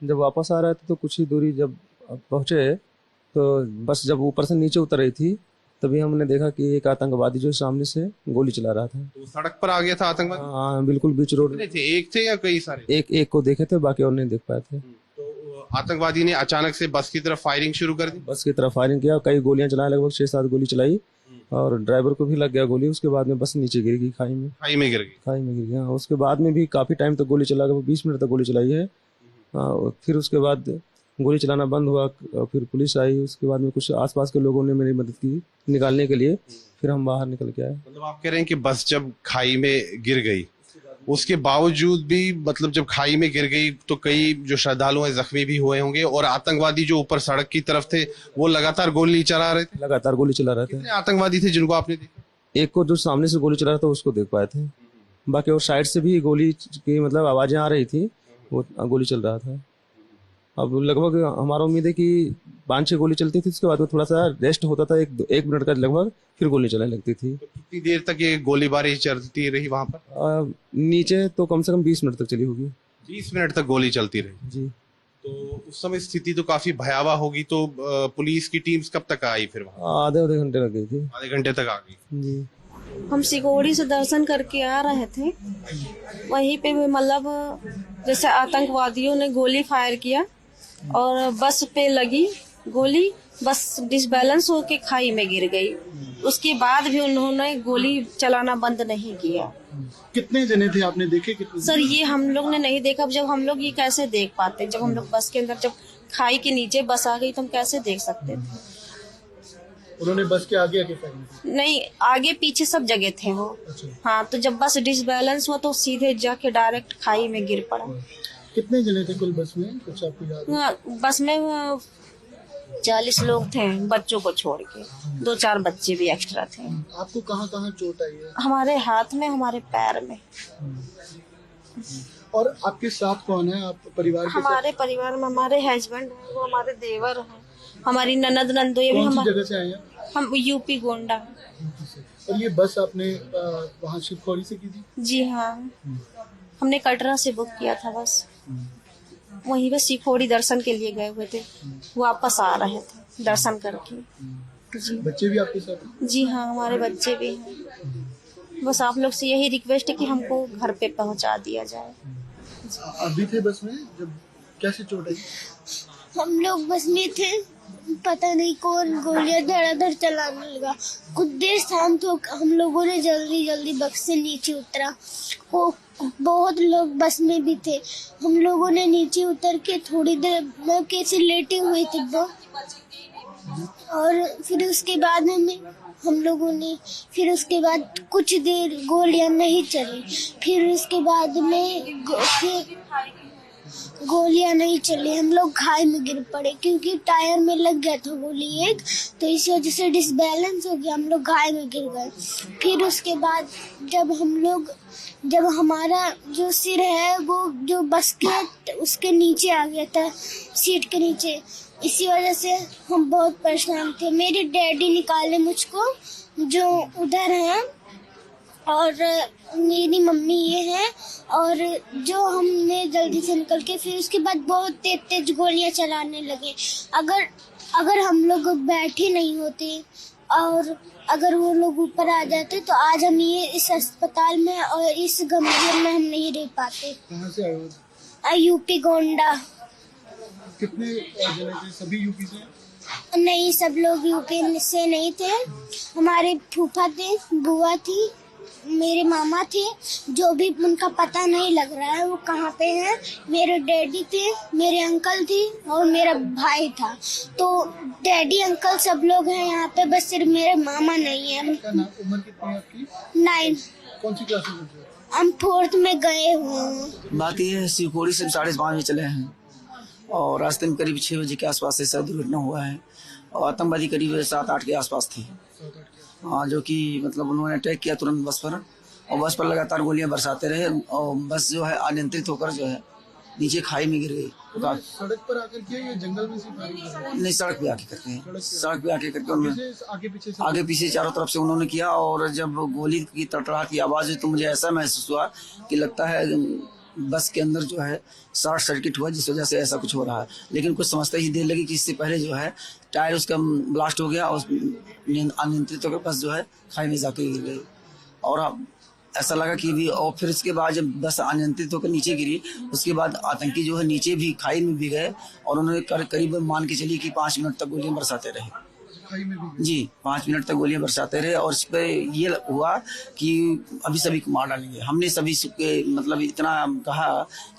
जब वापस आ रहे थे तो कुछ ही दूरी जब पहुंचे तो बस जब ऊपर से नीचे उतर रही थी तभी हमने देखा कि एक आतंकवादी जो सामने से गोली चला रहा था। तो सड़क पर आ गया था आतंकवादी? हाँ बिल्कुल बीच रोड। कितने थे, एक थे या कई सारे? एक एक को देखे थे, बाकी और नहीं देख पाए थे। तो आतंकवादी ने अचानक से बस की तरफ फायरिंग शुरू कर दी? बस की तरफ फायरिंग किया, कई गोलियां चलाई, लगभग 6-7 गोली चलाई और ड्राइवर को भी लग गया गोली। उसके बाद में बस नीचे गिर गई खाई में। खाई में गिर गई? खाई में गिर गया। उसके बाद में भी काफी टाइम तक गोली चला, 20 मिनट तक गोली चलाई है। फिर उसके बाद गोली चलाना बंद हुआ, फिर पुलिस आई। उसके बाद में कुछ आसपास के लोगों ने मेरी मदद की निकालने के लिए, फिर हम बाहर निकल के आए। मतलब आप कह रहे हैं कि बस जब खाई में गिर गई उसके बावजूद भी, मतलब जब खाई में गिर गई तो कई जो श्रद्धालु हैं जख्मी भी हुए होंगे, और आतंकवादी जो ऊपर सड़क की तरफ थे वो लगातार गोली चला रहे थे? लगातार गोली चला रहे थे। कितने आतंकवादी थे जिनको आपने देखा? एक को जो सामने से गोली चला रहा था उसको देख पाए थे, बाकी और साइड से भी गोली की मतलब आवाजें आ रही थी, वो गोली चल रहा था। अब लगभग हमारा उम्मीद है कि 5-6 गोली चलती थी, उसके बाद में थोड़ा सा रेस्ट होता था, एक मिनट का लगभग, फिर गोली चलने लगती थी। तो कितनी देर तक ये गोलीबारी चलती रही वहां पर? नीचे तो कम से कम 20 मिनट तक चली होगी। 20 मिनट तक गोली चलती रही जी। तो उस समय स्थिति तो काफी भयावह होगी। तो पुलिस की टीम्स कब तक आई फिर वहां? आधे घंटे लग गई थी। आधे घंटे तक आ गई जी। हम सिकोड़ी से दर्शन करके आ रहे थे, वहीं पे भी मतलब जैसे आतंकवादियों ने गोली फायर किया और बस पे लगी गोली, बस डिसबैलेंस होके खाई में गिर गई। उसके बाद भी उन्होंने गोली चलाना बंद नहीं किया। कितने जने थे, आपने देखे कितने? सर ये हम लोग ने नहीं देखा। जब हम लोग ये कैसे देख पाते, जब हम लोग बस के अंदर, जब खाई के नीचे बस आ गई तो हम कैसे देख सकते थे? उन्होंने बस के आगे आके फायरिंग की? नहीं, आगे पीछे सब जगह थे वो। अच्छा। हाँ, तो जब बस डिसबैलेंस हुआ तो सीधे जाके डायरेक्ट खाई में गिर पड़ा। कितने जने थे कुल बस में, कुछ आपको याद है? बस में 40 लोग थे, बच्चों को छोड़ के 2-4 बच्चे भी एक्स्ट्रा थे। आपको कहाँ कहाँ चोट आई है? हमारे हाथ में, हमारे पैर में। और आपके साथ कौन है, आप परिवार के हमारे परिवार में हमारे हस्बैंड है, वो हमारे देवर हैं, हमारी ननद नंदो, ये भी कौन सी जगह से आए हैं? हम यूपी गोंडा। और ये बस आपने वहाँ शिवखोड़ी से की थी? जी हाँ, हमने कटरा से बुक किया था बस। वहीं पे शिवखोड़ी दर्शन के लिए गए हुए थे, वापस आ रहे थे दर्शन करके। जी। बच्चे भी आपके साथ हैं? जी हाँ, हमारे बच्चे भी हैं। बस आप लोग से यही रिक्वेस्ट है कि हमको घर पे पहुंचा दिया जाए। अभी थे बस में जब, कैसे चोट आई? हम लोग बस में थे, पता नहीं कौन गोलियां धड़ाधड़ चलाने लगा। कुछ देर शांत हो हम लोगों ने जल्दी जल्दी बस से नीचे उतरा। वो बहुत लोग बस में भी थे। हम लोगों ने नीचे उतर के थोड़ी देर में कैसे लेटे हुए थे वो, और फिर उसके बाद हम लोगों ने फिर उसके बाद कुछ देर गोलियां नहीं चली। फिर उसके बाद में गोलियां नहीं चली, हम लोग खाई में गिर पड़े क्योंकि टायर में लग गया था गोली एक, तो इस वजह से डिसबैलेंस हो गया, हम लोग खाई में गिर गए। फिर उसके बाद जब हमारा जो सिर है वो जो बस के उसके नीचे आ गया था, सीट के नीचे, इसी वजह से हम बहुत परेशान थे। मेरे डैडी निकाले मुझको जो उधर हैं, और मेरी मम्मी ये है, और जो हमने जल्दी से निकल के फिर उसके बाद बहुत तेज तेज गोलियां चलाने लगे। अगर हम लोग बैठे नहीं होते और अगर वो लोग ऊपर आ जाते तो आज हम ये इस अस्पताल में और इस गंभीर में हम नहीं रह पाते। कहाँ से आए हो? यूपी गोंडा। कितने जने थे, सभी यूपी से? नहीं, सब लोग यूपी से नहीं थे। हमारे फूफा थे, बुआ थी, मेरे मामा थे, जो भी उनका पता नहीं लग रहा है वो कहाँ पे हैं। मेरे डैडी थे, मेरे अंकल थे और मेरा भाई था। तो डैडी अंकल सब लोग हैं यहाँ पे, बस सिर्फ मेरे मामा नहीं है। उम्र कितनी है आपकी? 9। कौन सी क्लास में? हम 4th में गए हुए हैं। बात यह है, शिवखोड़ी से 5:30 बजे चले हैं और रास्ते में करीब 6 बजे के आसपास ऐसा दुर्घटना हुआ है, और आतंकवादी करीब 7-8 के आसपास थे। हाँ, जो कि मतलब उन्होंने अटैक किया तुरंत बस पर, और बस पर लगातार गोलियां बरसाते रहे, और बस जो है अनियंत्रित होकर जो है नीचे खाई में गिर गई। सड़क पर आकर किया या जंगल में से फायरिंग किया? नहीं, सड़क पे आके करते हैं, सड़क पे आके करके उन्होंने आगे पीछे चारों तरफ से उन्होंने किया। और जब गोली की तड़तड़ाहट की आवाज हुई तो मुझे ऐसा महसूस हुआ कि लगता है बस के अंदर जो है शॉर्ट सर्किट हुआ, जिस वजह से ऐसा कुछ हो रहा है। लेकिन कुछ समझते ही देर लगी कि इससे पहले जो है टायर उसका ब्लास्ट हो गया और अनियंत्रित होकर बस जो है खाई में जाके गिर गई। और अब ऐसा लगा कि भी, और फिर उसके बाद जब बस अनियंत्रित होकर नीचे गिरी, उसके बाद आतंकी जो है नीचे भी खाई में भी गए और उन्होंने करीब मान के चलिए कि 5 मिनट तक गोलियां बरसाते रहे। खाई में भी जी 5 मिनट तक गोलियां बरसाते रहे और इस पे ये हुआ कि अभी सभी को मार डालेंगे। हमने सभी के मतलब इतना कहा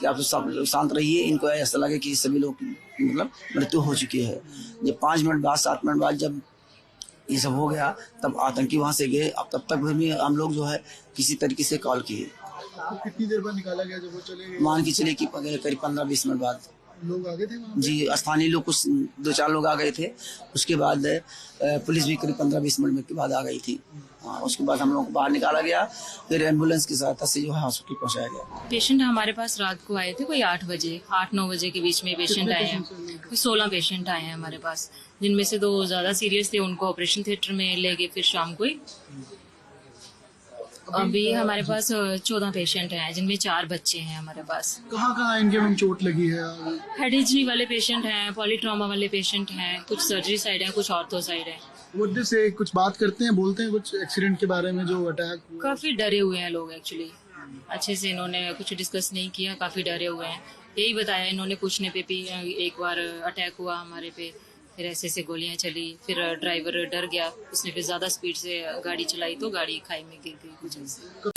कि आप सब लोग शांत रहिए, इनको ऐसा लगे कि सभी लोग मतलब मृत्यु हो चुकी है। जब 5 मिनट बाद 7 मिनट बाद जब ये सब हो गया तब आतंकी वहां से गए। अब तब तक भी हम लोग जो है किसी तरीके से कॉल किए। तो कितनी देर बाद निकाला गया जब वो चले गए? मान के चले कि करीब 15-20 मिनट बाद लोग आगे थे वहाँ पे? जी स्थानीय लोग कुछ 2-4 लोग आ गए थे। उसके बाद पुलिस भी करीब 15-20 मिनट के बाद आ गई थी। हाँ, उसके बाद हम लोगों को बाहर निकाला गया, फिर एम्बुलेंस की सहायता से जो है हॉस्पिटल पहुंचाया गया। पेशेंट हमारे पास रात को आए थे, कोई 8 बजे 8-9 बजे के बीच में पेशेंट आए हैं। कोई 16 पेशेंट आए हैं हमारे पास, जिनमें से 2 ज्यादा सीरियस थे, उनको ऑपरेशन थिएटर में ले गए फिर शाम को ही। अभी हमारे पास 14 पेशेंट हैं, जिनमें 4 बच्चे हैं हमारे पास। कहाँ इनके में चोट लगी है? हेड इंजरी वाले पेशेंट हैं, पॉलीट्रॉमा वाले पेशेंट हैं, कुछ सर्जरी साइड है, कुछ ऑर्थो साइड है। वो से कुछ बात करते हैं, बोलते हैं कुछ एक्सीडेंट के बारे में जो अटैक हुआ? काफी डरे हुए हैं लोग एक्चुअली, अच्छे से इन्होंने कुछ डिस्कस नहीं किया, काफी डरे हुए हैं। यही बताया इन्होंने पूछने पे भी, एक बार अटैक हुआ हमारे पे, फिर ऐसे गोलियां चली, फिर ड्राइवर डर गया, उसने फिर ज्यादा स्पीड से गाड़ी चलाई तो गाड़ी खाई में गिर गई कुछ ऐसे।